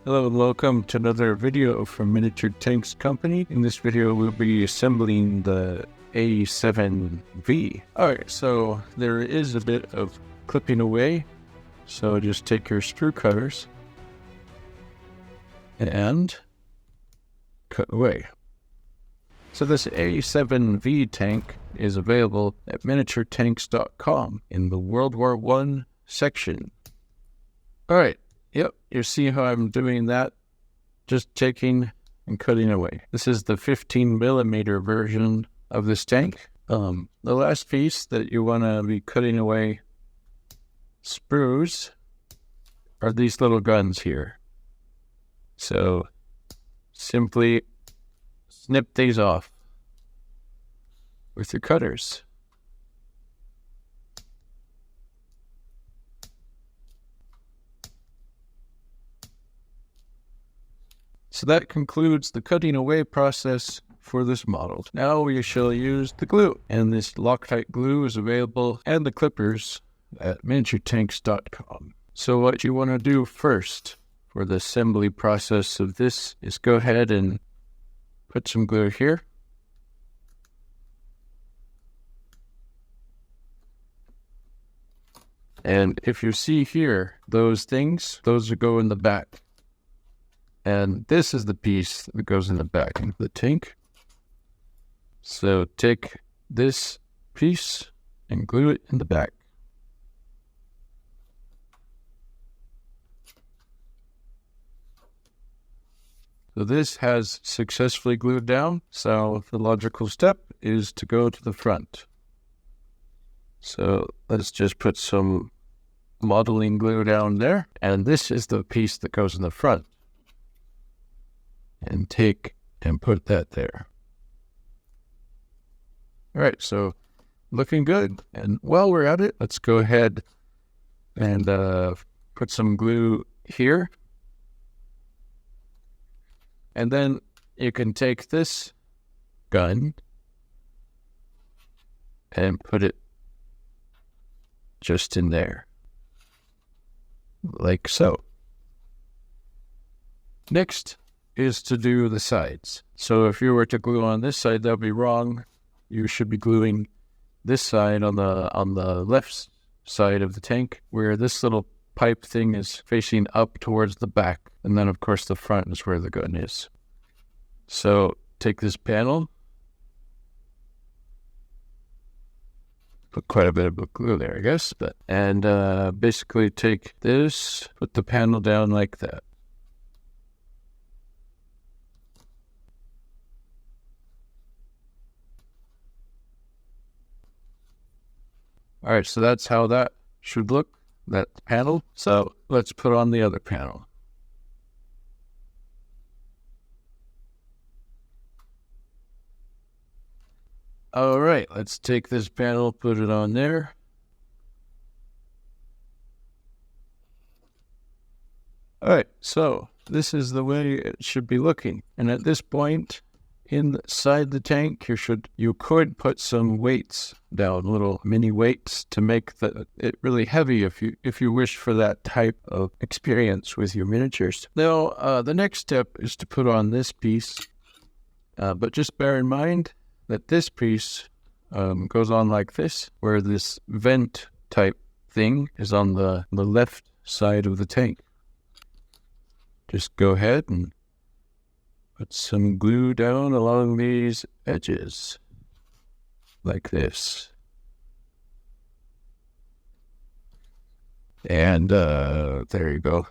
Hello and welcome to another video from Miniature Tanks Company. In this video we'll be assembling the A7V. Alright, so there is a bit of clipping away, so just take your screw cutters and cut away. So this A7V tank is available at miniaturetanks.com in the World War I section. Alright. Yep, you see how I'm doing that? Just taking and cutting away. This is the 15mm version of this tank. The last piece that you want to be cutting away sprues are these little guns here. So simply snip these off with your cutters. So that concludes the cutting away process for this model. Now we shall use the glue, and this Loctite glue is available and the clippers at miniaturetanks.com. So what you want to do first for the assembly process of this is go ahead and put some glue here. And if you see here, those things, those go in the back. And this is the piece that goes in the back of the tank. So take this piece and glue it in the back. So this has successfully glued down. So the logical step is to go to the front. So let's just put some modeling glue down there. And this is the piece that goes in the front. And take and put that there. All right, so looking good. And while we're at it, let's go ahead and put some glue here. And then you can take this gun and put it just in there, like so. Next is to do the sides. So if you were to glue on this side, that would be wrong. You should be gluing this side on the left side of the tank, where this little pipe thing is facing up towards the back. And then of course the front is where the gun is. So take this panel, put quite a bit of glue there, I guess, and basically take this, put the panel down like that. All right, so that's how that should look, that panel. So let's put on the other panel. All right, let's take this panel, put it on there. All right, so this is the way it should be looking. And at this point, inside the tank, you could put some weights down, little mini weights, to make it really heavy if you wish for that type of experience with your miniatures. Now, the next step is to put on this piece, but just bear in mind that this piece goes on like this, where this vent type thing is on the left side of the tank. Just go ahead and put some glue down along these edges, like this. And there you go.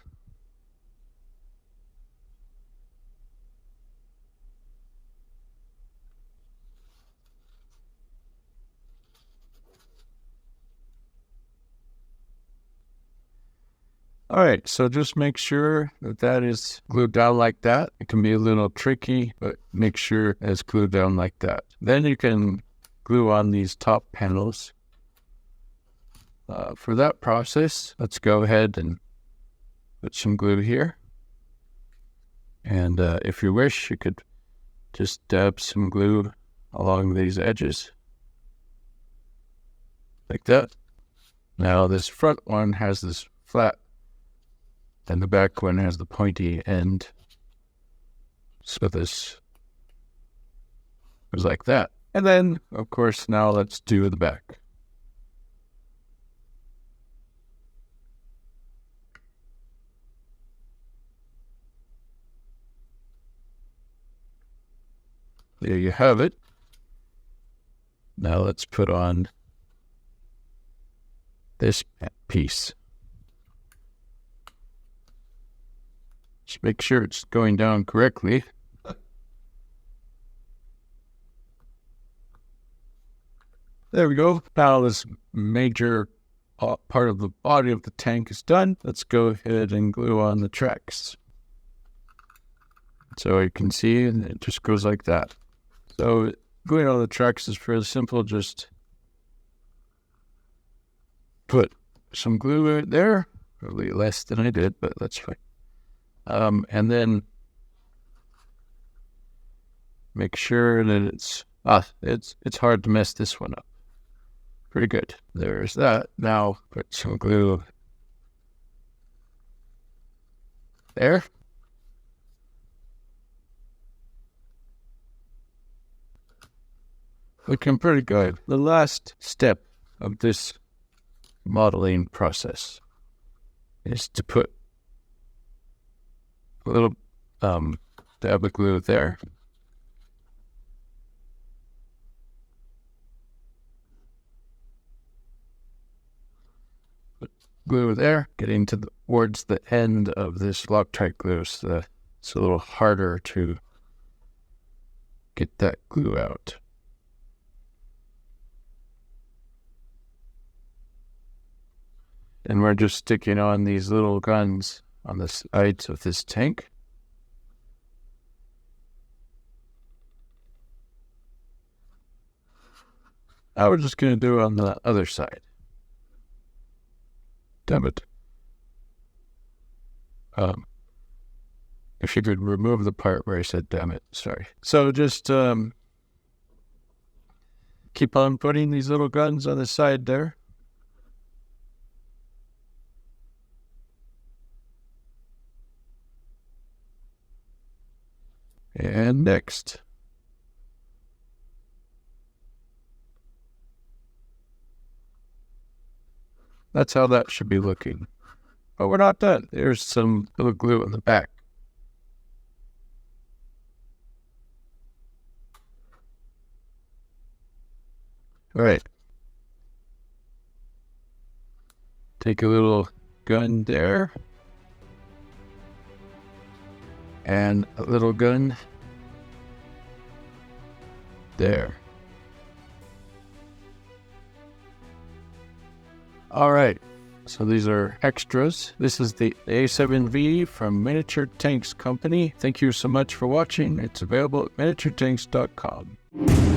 All right, so just make sure that is glued down like that. It can be a little tricky, but make sure it's glued down like that. Then you can glue on these top panels. For that process, let's go ahead and put some glue here. And if you wish, you could just dab some glue along these edges, like that. Now this front one has this flat And the back one has the pointy end. So this goes like that. And then, of course, now let's do the back. There you have it. Now let's put on this piece. Just make sure it's going down correctly. There we go. Now this major part of the body of the tank is done. Let's go ahead and glue on the tracks. So you can see it just goes like that. So gluing on the tracks is fairly simple. Just put some glue right there. Probably less than I did, but that's fine. And then make sure that it's hard to mess this one up. Pretty good. There's that. Now put some glue there. Looking pretty good. The last step of this modeling process is to put a little dab of glue there. Put glue there, getting towards the end of this Loctite glue, so it's a little harder to get that glue out. And we're just sticking on these little guns on the sides of this tank. Now we're just going to do it on the other side. Damn it. If you could remove the part where I said damn it, sorry. So just keep on putting these little guns on the side there. And next. That's how that should be looking. But we're not done. There's some little glue in the back. All right. Take a little gun there. And a little gun there. All right, so these are extras. This is the A7V from Miniature Tanks Company. Thank you so much for watching. It's available at miniaturetanks.com.